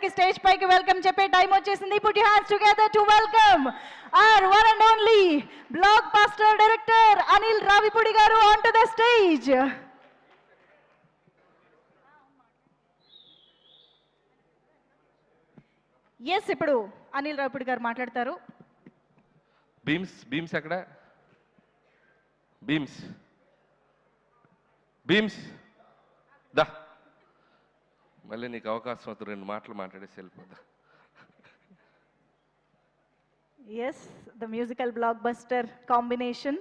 అందరికి స్టేజ్ పైకి వెల్కమ్ చెప్పే టైం వచ్చేసింది. Put your hands together to welcome our one and only blockbuster director Anil Ravipudi garu onto the stage. Yes, ఇప్పుడు అనిల్ రావిపూడి గారు మాట్లాడతారు. Beams ఎక్కడ? బీమ్స్ దా, మళ్ళీ నీకు అవకాశం అవుతుంది, 2 మాటలు మాట్లాడేసి వెళ్ళిపోదా. Yes, the musical blockbuster combination.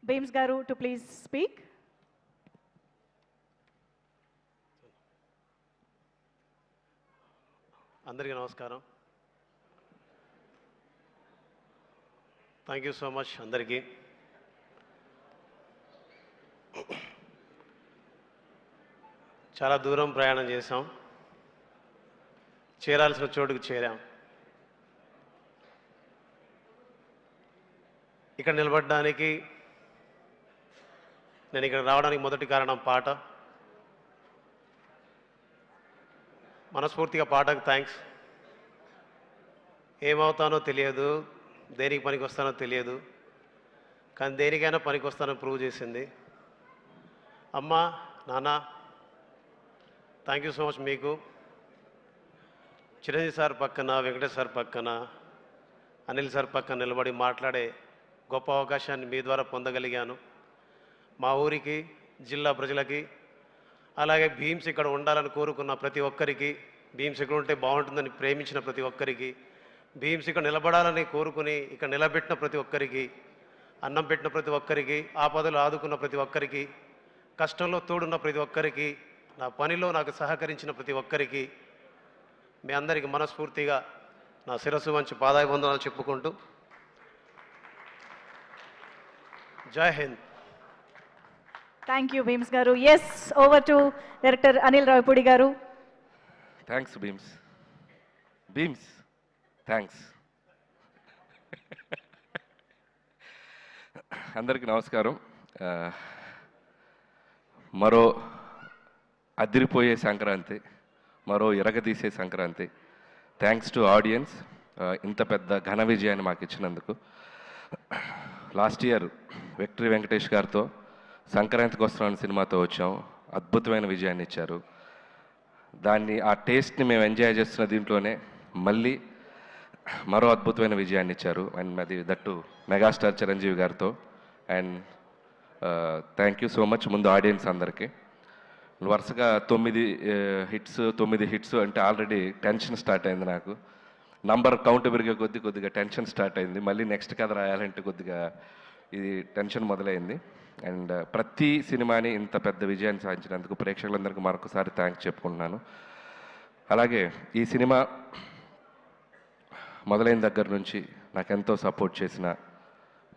Beams garu to please speak. అందరికీ నమస్కారం. థ్యాంక్ యూ సో మచ్ అందరికీ. చాలా దూరం ప్రయాణం చేసాం, చేరాల్సిన చోటుకు చేరాం. ఇక్కడ నిలబడడానికి, నేను ఇక్కడ రావడానికి మొదటి కారణం పాట. మనస్ఫూర్తిగా పాటకు థ్యాంక్స్. ఏమవుతానో తెలియదు, దేనికి పనికి వస్తానో తెలియదు, కానీ దేనికైనా పనికి వస్తానో ప్రూవ్ చేసింది. అమ్మ, నాన్న, థ్యాంక్ యూ సో మచ్. మీకు చిరంజీవి సార్ పక్కన, వెంకటేష్ సార్ పక్కన, అనిల్ సార్ పక్కన నిలబడి మాట్లాడే గొప్ప అవకాశాన్ని మీ ద్వారా పొందగలిగాను. మా ఊరికి, జిల్లా ప్రజలకి, అలాగే భీమ్స్ ఇక్కడ ఉండాలని కోరుకున్న ప్రతి ఒక్కరికి, భీమ్స్ ఇక్కడ ఉంటే బాగుంటుందని ప్రేమించిన ప్రతి ఒక్కరికి, భీమ్స్ ఇక్కడ నిలబడాలని కోరుకుని ఇక్కడ నిలబెట్టిన ప్రతి ఒక్కరికి, అన్నం పెట్టిన ప్రతి ఒక్కరికి, ఆపదలు ఆదుకున్న ప్రతి ఒక్కరికి, కష్టంలో తోడున్న ప్రతి ఒక్కరికి, నా పనిలో నాకు సహకరించిన ప్రతి ఒక్కరికి, మీ అందరికీ మనస్ఫూర్తిగా నా శిరస్సు వంచి పాదాభివందనాలు చెప్పుకుంటూ, జై Hind. Thank you, Beams garu. Yes, over to Director Anil Ravipudi garu. Thanks Bheems thanks. అందరికీ నమస్కారం. మరో అదిరిపోయే సంక్రాంతి, మరో ఇరగదీసే సంక్రాంతి. థ్యాంక్స్ టు ఆడియన్స్, ఇంత పెద్ద ఘన విజయాన్ని మాకు ఇచ్చినందుకు. లాస్ట్ ఇయర్ విక్టరీ వెంకటేష్ గారితో సంక్రాంతికి వస్తున్నాను సినిమాతో వచ్చాం, అద్భుతమైన విజయాన్ని ఇచ్చారు. ఆ టేస్ట్ని మేము ఎంజాయ్ చేస్తున్న దీంట్లోనే మళ్ళీ మరో అద్భుతమైన విజయాన్ని ఇచ్చారు. అండ్ అది దట్టు మెగాస్టార్ చిరంజీవి గారితో. And thank you so much ముందు ఆడియన్స్ అందరికీ. వరుసగా 9 హిట్స్ అంటే ఆల్రెడీ టెన్షన్ స్టార్ట్ అయింది నాకు. నంబర్ కౌంట్ పెరిగే కొద్దిగా టెన్షన్ స్టార్ట్ అయింది. మళ్ళీ నెక్స్ట్ కథ రాయాలంటే కొద్దిగా ఇది టెన్షన్ మొదలైంది. అండ్ ప్రతి సినిమాని ఇంత పెద్ద విజయాన్ని సాధించినందుకు ప్రేక్షకులందరికీ మరొకసారి థ్యాంక్స్ చెప్పుకుంటున్నాను. అలాగే ఈ సినిమా మొదలైన దగ్గర నుంచి నాకెంతో సపోర్ట్ చేసిన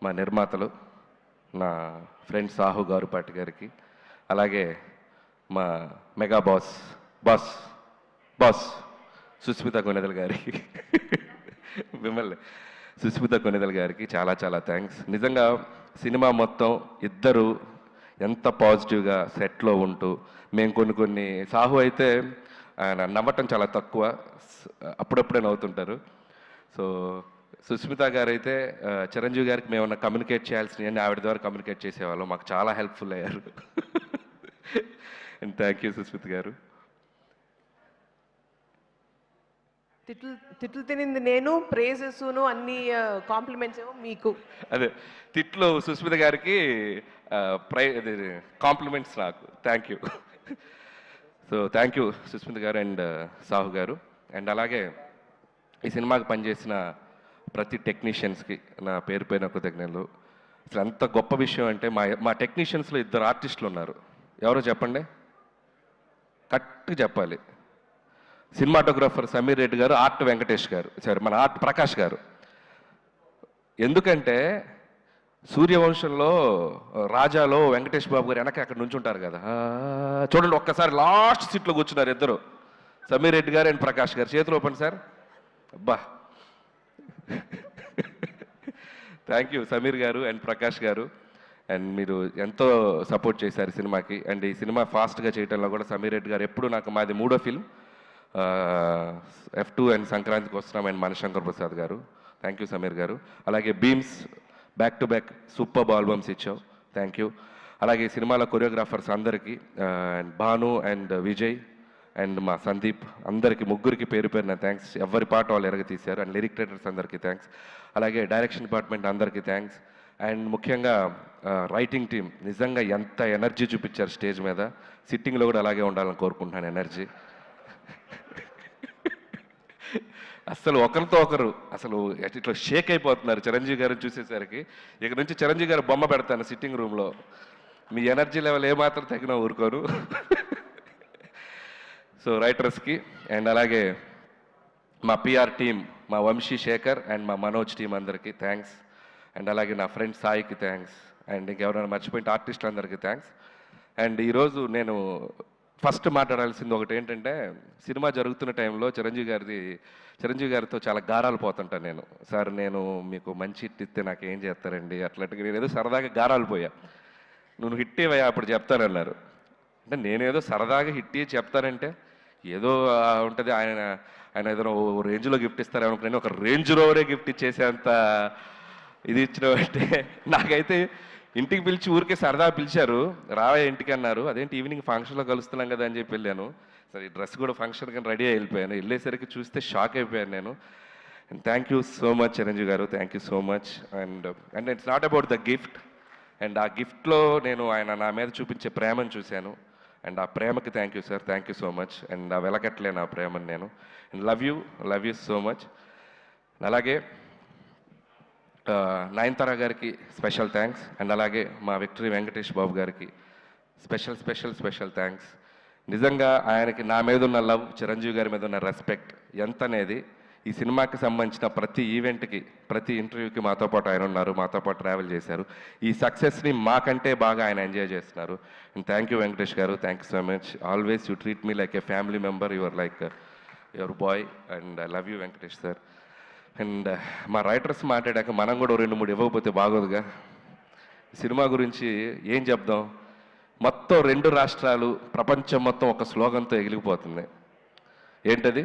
మా నిర్మాతలు, నా ఫ్రెండ్ సాహు గారుపాటి గారికి, అలాగే మా మెగా బాస్ సుస్మిత కొనెదల గారికి, మిమ్మల్ని సుస్మిత కొనెదల గారికి చాలా చాలా థ్యాంక్స్. నిజంగా సినిమా మొత్తం ఇద్దరు ఎంత పాజిటివ్గా సెట్లో ఉంటూ, మేము కొన్ని సాహు అయితే ఆయన నవ్వటం చాలా తక్కువ, అప్పుడప్పుడే నవ్వుతుంటారు. సో సుస్మిత గారు అయితే చిరంజీవి గారికి మేము కమ్యూనికేట్ చేయాల్సినవన్నీ ఆవిడ ద్వారా కమ్యూనికేట్ చేసేవాళ్ళం. మాకు చాలా హెల్ప్ఫుల్ అయ్యారు. అండ్ థ్యాంక్ యూ సుస్మిత గారు. తిట్లు తినింది నేను, ప్రేజెస్ను అన్ని కాంప్లిమెంట్స్ ఏమో మీకు. అదే తిట్లు సుస్మిత గారికి, కాంప్లిమెంట్స్ నాకు. Thank you. So thank you Sushmita garu and Sahu గారు. అండ్ అలాగే ఈ సినిమాకి పనిచేసిన ప్రతి టెక్నీషియన్స్కి నా పేరు కృతజ్ఞతలు. అసలు ఎంత గొప్ప విషయం అంటే మా టెక్నీషియన్స్లో 2 ఆర్టిస్టులు ఉన్నారు. ఎవరో చెప్పండి, కరెక్ట్గా చెప్పాలి. సినిమాటోగ్రాఫర్ సమీర్ రెడ్డి గారు, ఆర్ట్ వెంకటేష్ గారు, సరే మన ఆర్ట్ ప్రకాష్ గారు. ఎందుకంటే సూర్యవంశంలో రాజాలో వెంకటేష్ బాబు గారు వెనక అక్కడ నుంచి ఉంటారు కదా, చూడండి ఒక్కసారి లాస్ట్ సీట్లో కూర్చున్నారు ఇద్దరు, సమీర్ రెడ్డి గారు అండ్ ప్రకాష్ గారు. చేతులు ఓపెన్ సార్. అబ్బా, థ్యాంక్ యూ సమీర్ గారు అండ్ ప్రకాష్ గారు. అండ్ మీరు ఎంతో సపోర్ట్ చేశారు సినిమాకి. అండ్ ఈ సినిమా ఫాస్ట్గా చేయడంలో కూడా సమీర్ రెడ్డి గారు ఎప్పుడు నాకు, మాది 3వ ఫిల్మ్, F2 అండ్ సంక్రాంతికి వస్తున్నాం అండ్ మనశంకర్ ప్రసాద్ గారు, థ్యాంక్ యూ సమీర్ గారు. అలాగే Bheems back to back super albums ఇచ్చావు, థ్యాంక్ యూ. అలాగే ఈ సినిమాలో కొరియోగ్రాఫర్స్ అందరికీ and Bhanu and Vijay and మా సందీప్ అందరికీ ముగ్గురికి పేరు పేరున థ్యాంక్స్. ఎవరి పాట వాళ్ళు ఎరగ తీశారు. అండ్ లిరిక్ రైటర్స్ అందరికీ థ్యాంక్స్. అలాగే డైరెక్షన్ డిపార్ట్మెంట్ అందరికీ థ్యాంక్స్. అండ్ ముఖ్యంగా రైటింగ్ టీం నిజంగా ఎంత ఎనర్జీ చూపించారు స్టేజ్ మీద. సిట్టింగ్లో కూడా అలాగే ఉండాలని కోరుకుంటున్నాను ఎనర్జీ. అసలు ఒకరితో ఒకరు అసలు ఇట్లా షేక్ అయిపోతున్నారు చిరంజీవి గారిని చూసేసరికి. ఇక నుంచి చిరంజీవి గారు బొమ్మ పెడతాను సిట్టింగ్ రూమ్లో. మీ ఎనర్జీ లెవెల్ ఏమాత్రం తగిన ఊరుకోరు. సో రైటర్స్కి అండ్ అలాగే మా పిఆర్ టీం, మా వంశీ శేఖర్ అండ్ మా మనోజ్ టీం అందరికీ థ్యాంక్స్. అండ్ అలాగే నా ఫ్రెండ్ సాయికి థ్యాంక్స్. అండ్ ఇంకెవరైనా మర్చిపోయిన ఆర్టిస్టులు అందరికీ థ్యాంక్స్. అండ్ ఈరోజు నేను ఫస్ట్ మాట్లాడాల్సింది ఒకటి ఏంటంటే, సినిమా జరుగుతున్న టైంలో చిరంజీవి గారితో చాలా గారాలు పోతుంటాను నేను. సార్ నేను మీకు మంచి హిట్ ఇస్తే నాకు ఏం చేస్తారండి అట్లాంటిగా. నేను ఏదో సరదాగా గారాలు పోయా. నువ్వు హిట్ ఇవ్వయా అప్పుడు చెప్తానన్నారు. అంటే నేనేదో సరదాగా హిట్ ఇచ్చి చెప్తానంటే ఏదో ఉంటుంది. ఆయన ఏదో రేంజ్లో గిఫ్ట్ ఇస్తారనుకుని ఒక రేంజ్ రోవరే గిఫ్ట్ ఇచ్చేసేంత ఇది ఇచ్చినవంటే, నాకైతే ఇంటికి పిలిచి ఊరికే సరదా పిలిచారు, రావా ఇంటికి అన్నారు. అదేంటి ఈవినింగ్ ఫంక్షన్లో కలుస్తున్నాం కదా అని చెప్పి వెళ్ళాను. సరే ఈ డ్రెస్ కూడా ఫంక్షన్ కానీ రెడీ వెళ్ళిపోయాను. వెళ్ళేసరికి చూస్తే షాక్ అయిపోయాను నేను. And thank you so much Chiranjeevi garu, thank you so much. And it's not about the gift. అండ్ ఆ గిఫ్ట్లో నేను ఆయన నా మీద చూపించే ప్రేమను చూశాను. అండ్ ఆ ప్రేమకి thank you sir, thank you so much. And ఆ వెలకట్లేను ఆ ప్రేమను నేను. And love you so much. అలాగే నయనతార గారికి స్పెషల్ థ్యాంక్స్. అండ్ అలాగే మా విక్టరీ వెంకటేష్ బాబు గారికి స్పెషల్ థ్యాంక్స్. నిజంగా ఆయనకి నా మీద ఉన్న లవ్, చిరంజీవి గారి మీద ఉన్న రెస్పెక్ట్ ఎంత అనేది ఈ సినిమాకి సంబంధించిన ప్రతి ఈవెంట్కి, ప్రతి ఇంటర్వ్యూకి మాతో పాటు ఆయన ఉన్నారు, మాతో పాటు ట్రావెల్ చేశారు. ఈ సక్సెస్ని మాకంటే బాగా ఆయన ఎంజాయ్ చేస్తున్నారు. అండ్ థ్యాంక్ యూ వెంకటేష్ గారు, thank you so much. Always you treat me like A family member. Your like your boy. And I love you Venkatesh sir. And మా రైటర్స్ మాట్లాడాక మనం కూడా 2-3 ఇవ్వకపోతే బాగోదుగా. సినిమా గురించి ఏం చెప్దాం. మొత్తం 2 రాష్ట్రాలు, ప్రపంచం మొత్తం ఒక స్లోగన్తో ఎగిలిపోతుంది. ఏంటది?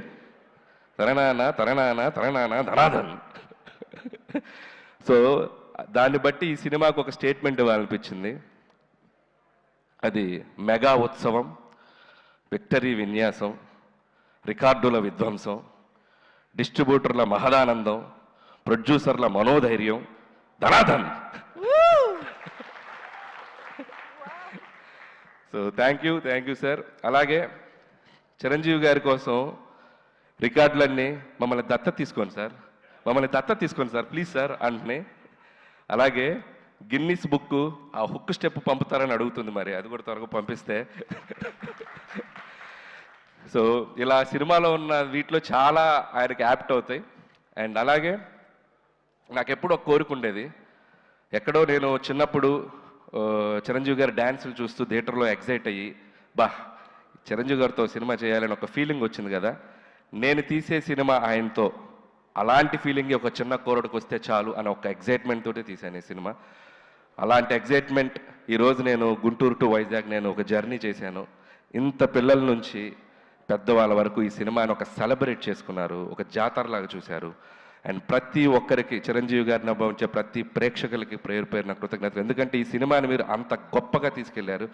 తరణానా తరణానా తరణానా ధనాధన్. సో దాన్ని బట్టి ఈ సినిమాకు ఒక స్టేట్మెంట్ ఇవ్వాలనిపించింది. అది మెగా ఉత్సవం, విక్టరీ విన్యాసం, రికార్డుల విధ్వంసం, డిస్ట్రిబ్యూటర్ల మహదానందం, ప్రొడ్యూసర్ల మనోధైర్యం, ధనాధన్. So thank you sir. అలాగే చిరంజీవి గారి కోసం రికార్డులన్నీ మమ్మల్ని దత్తత తీసుకోండి సార్ ప్లీజ్ సార్ అంటున్నాయి. అలాగే గిన్నిస్ బుక్ ఆ హుక్ స్టెప్ పంపుతారని అడుగుతుంది, మరి అది కూడా త్వరగా పంపిస్తే. సో ఇలా సినిమాలో ఉన్న వీటిలో చాలా ఆయనకి యాప్ట్ అవుతాయి. అండ్ అలాగే నాకు ఎప్పుడు ఒక కోరిక ఉండేది. ఎక్కడో నేను చిన్నప్పుడు చిరంజీవి గారి డ్యాన్సులు చూస్తూ థియేటర్లో ఎగ్జైట్ అయ్యి, చిరంజీవి గారితో సినిమా చేయాలని ఒక ఫీలింగ్ వచ్చింది కదా. నేను తీసే సినిమా ఆయనతో అలాంటి ఫీలింగ్ ఒక చిన్న కోరడికి వస్తే చాలు అని ఒక ఎగ్జైట్మెంట్ తోటి తీశాను ఈ సినిమా. అలాంటి ఎగ్జైట్మెంట్ ఈరోజు నేను గుంటూరు టు వైజాగ్ నేను ఒక జర్నీ చేశాను. ఇంత పిల్లల నుంచి పెద్దవాళ్ళ వరకు ఈ సినిమాని ఒక సెలబ్రేట్ చేసుకున్నారు, ఒక జాతరలాగా చూశారు. అండ్ ప్రతి ఒక్కరికి చిరంజీవి గారిని అనుభవించే ప్రతి ప్రేక్షకులకి పేరున కృతజ్ఞతలు. ఎందుకంటే ఈ సినిమాని మీరు అంత గొప్పగా తీసుకెళ్లారు,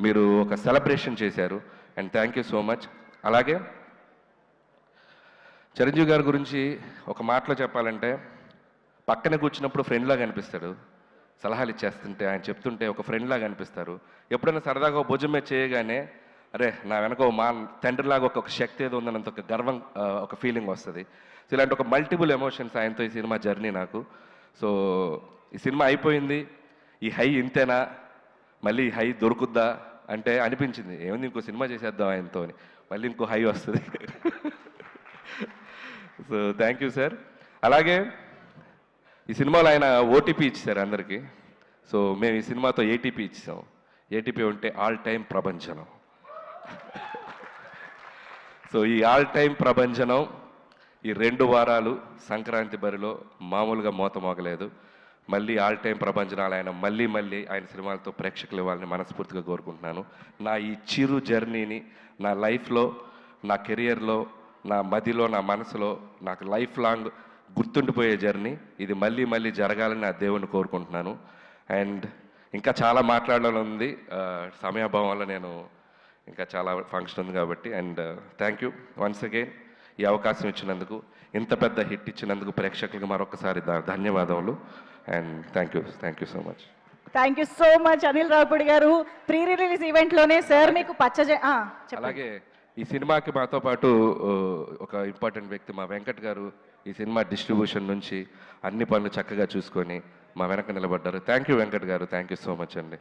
మీరు ఒక సెలబ్రేషన్ చేశారు. And thank you so much. అలాగే చిరంజీవి గారి గురించి ఒక మాటలో చెప్పాలంటే, పక్కన కూర్చున్నప్పుడు ఫ్రెండ్లాగా అనిపిస్తాడు, సలహాలు ఇచ్చేస్తుంటే ఆయన చెప్తుంటే ఒక ఫ్రెండ్లాగా అనిపిస్తారు. ఎప్పుడైనా సరదాగా భుజం మీద చేయగానే అరే నా వెనక మా తండ్రిలాగా ఒక శక్తి ఏదో ఉందన్నంత ఒక గర్వం, ఒక ఫీలింగ్ వస్తుంది. సో ఇలాంటి ఒక మల్టిపుల్ ఎమోషన్స్ ఆయనతో ఈ సినిమా జర్నీ నాకు. సో ఈ సినిమా అయిపోయింది, ఈ హై ఇంతేనా, మళ్ళీ ఈ హై దొరుకుద్దా అంటే అనిపించింది, ఏముంది ఇంకో సినిమా చేసేద్దాం ఆయనతో అని, మళ్ళీ ఇంకో హై వస్తుంది. So thank you sir. అలాగే ఈ సినిమాలో ఆయన ఓటీపీ ఇచ్చారు అందరికీ. సో మేము ఈ సినిమాతో ఏటీపీ ఇచ్చాం. ఏటీపీ ఉంటే ఆల్ టైమ్ ప్రభంజనం. సో ఈ ఆల్ టైమ్ ప్రభంజనం ఈ 2 వారాలు సంక్రాంతి బరిలో మామూలుగా మోత మోగలేదు. మళ్ళీ ఆల్ టైమ్ ప్రభంజనాలు ఆయన మళ్ళీ ఆయన సినిమాలతో ప్రేక్షకులు ఇవ్వాలని మనస్ఫూర్తిగా కోరుకుంటున్నాను. నా ఈ చిరు జర్నీని నా లైఫ్లో, నా కెరియర్లో నా మదిలో, నా మనసులో నాకు లైఫ్ లాంగ్ గుర్తుండిపోయే జర్నీ. ఇది మళ్ళీ మళ్ళీ జరగాలని నా దేవుణ్ణి కోరుకుంటున్నాను. అండ్ ఇంకా చాలా మాట్లాడాలని ఉంది, సమయాభావం వల్ల నేను ఇంకా చాలా ఫంక్షన్ ఉంది కాబట్టి. And thank you once again ఈ అవకాశం ఇచ్చినందుకు, ఇంత పెద్ద హిట్ ఇచ్చినందుకు ప్రేక్షకులకు మరొకసారి ధన్యవాదములు. And thank you so much. Thank you so much Anil Ravipudi garu. Pre release ఈవెంట్లోనే sir మీకు అలాగే ఈ సినిమాకి మాతో పాటు ఒక ఇంపార్టెంట్ వ్యక్తి మా వెంకట్ గారు ఈ సినిమా డిస్ట్రిబ్యూషన్ నుంచి అన్ని పనులు చక్కగా చూసుకొని మా వెనక నిలబడ్డారు. థ్యాంక్ యూ వెంకట్ గారు, థ్యాంక్ యూ సో మచ్ అండి.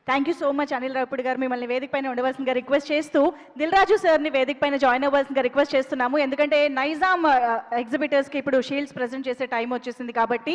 Thank you so much Anil Ravipudi గారు. మిమ్మల్ని వేదిక పైన ఉండవలసిందిగా రిక్వెస్ట్ చేస్తూ దిల్ రాజు సార్ని వేదిక పైన జాయిన్ అవ్వాల్సిందిగా రిక్వెస్ట్ చేస్తున్నాము. ఎందుకంటే నైజాం ఎగ్జిబిటర్స్కి ఇప్పుడు షీల్డ్స్ ప్రజెంట్ చేసే టైం వచ్చేసింది కాబట్టి